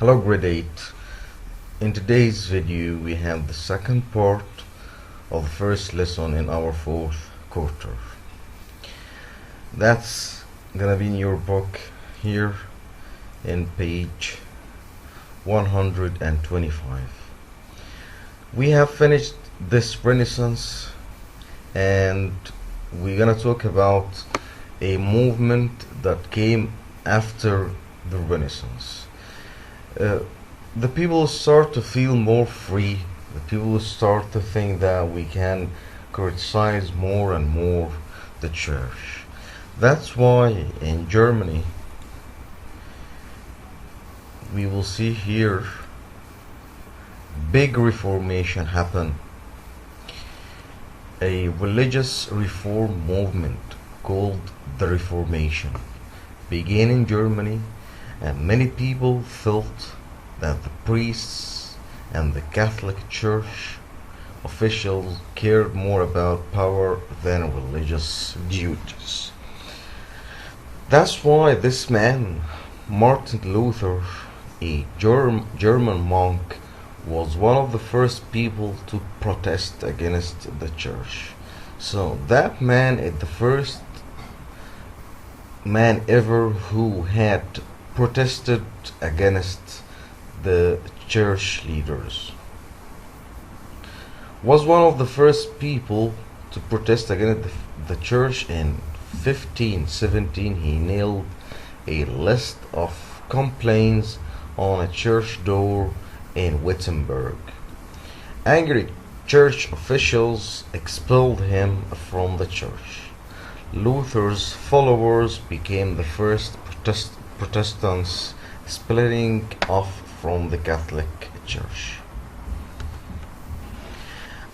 Hello grade 8. In today's video we have the second part of the first lesson in our fourth quarter. That's gonna be in your book here in page 125. We have finished this Renaissance and we're gonna talk about a movement that came after the Renaissance. The people start to feel more free. The people start to think that we can criticize more and more the church. That's why in Germany we will see here big reformation happen. A religious reform movement called the Reformation began in Germany, and many people felt that the priests and the Catholic Church officials cared more about power than religious duties. That's why this man, Martin Luther, a German monk, was one of the first people to protest against the church. So that man is the first man ever who had protested against the church leaders. Was one of the first people to protest against the church in 1517. He nailed a list of complaints on a church door in Wittenberg. Angry church officials expelled him from the church. Luther's followers became the first Protestants splitting off from the Catholic Church.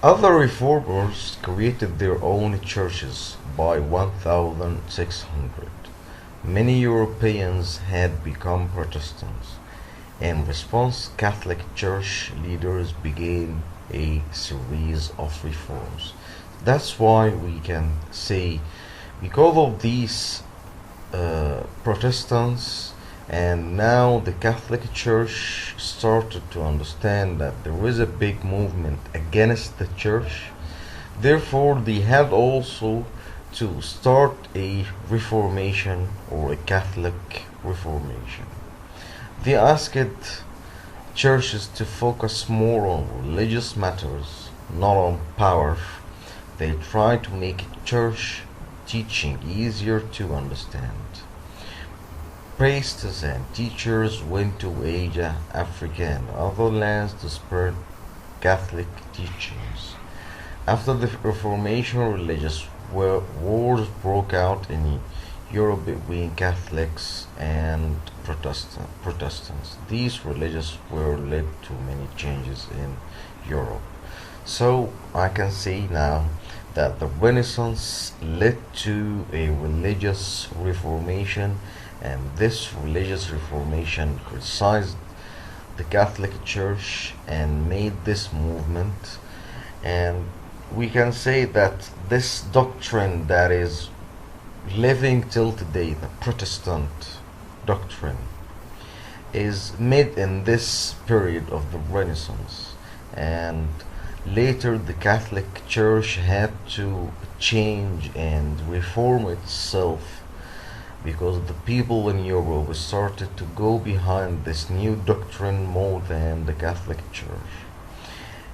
Other reformers created their own churches by 1600. Many Europeans had become Protestants. In response, Catholic Church leaders began a series of reforms. That's why we can say, because of these Protestants, and now the Catholic Church started to understand that there is a big movement against the church. Therefore, they had also to start a reformation or a Catholic reformation. They asked churches to focus more on religious matters, not on power. They tried to make church teaching easier to understand. Priests and teachers went to Asia, Africa, and other lands to spread Catholic teachings. After the Reformation, religious wars broke out in Europe between Catholics and Protestants. These religious wars led to many changes in Europe. So I can say now that the Renaissance led to a religious reformation, and this religious reformation criticized the Catholic Church and made this movement. And we can say that this doctrine that is living till today, the Protestant doctrine, is made in this period of the Renaissance. And later the Catholic Church had to change and reform itself, because the people in Europe started to go behind this new doctrine more than the Catholic Church.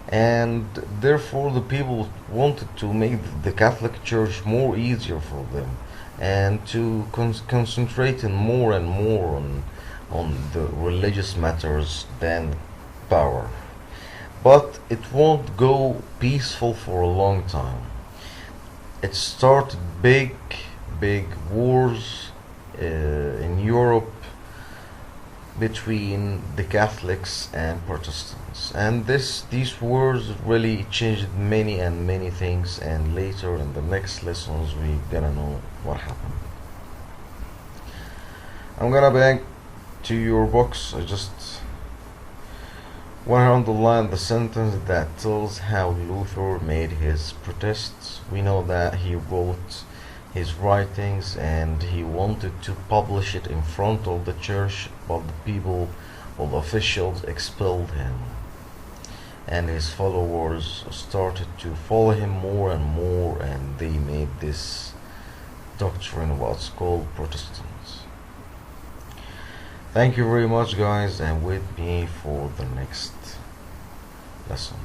And therefore the people wanted to make the Catholic Church more easier for them, and to concentrate more and more on the religious matters than power. But it won't go peaceful for a long time. It started big wars in Europe between the Catholics and Protestants, and these wars really changed many things, and later in the next lessons we gonna know what happened. I'm gonna back to your books. I just want to underline the sentence that tells how Luther made his protests. We know that he wrote his writings and he wanted to publish it in front of the church, but the people All officials expelled him, and his followers started to follow him more and more, and they made this doctrine what's called Protestants. Thank you very much, guys, and with me for the next lesson.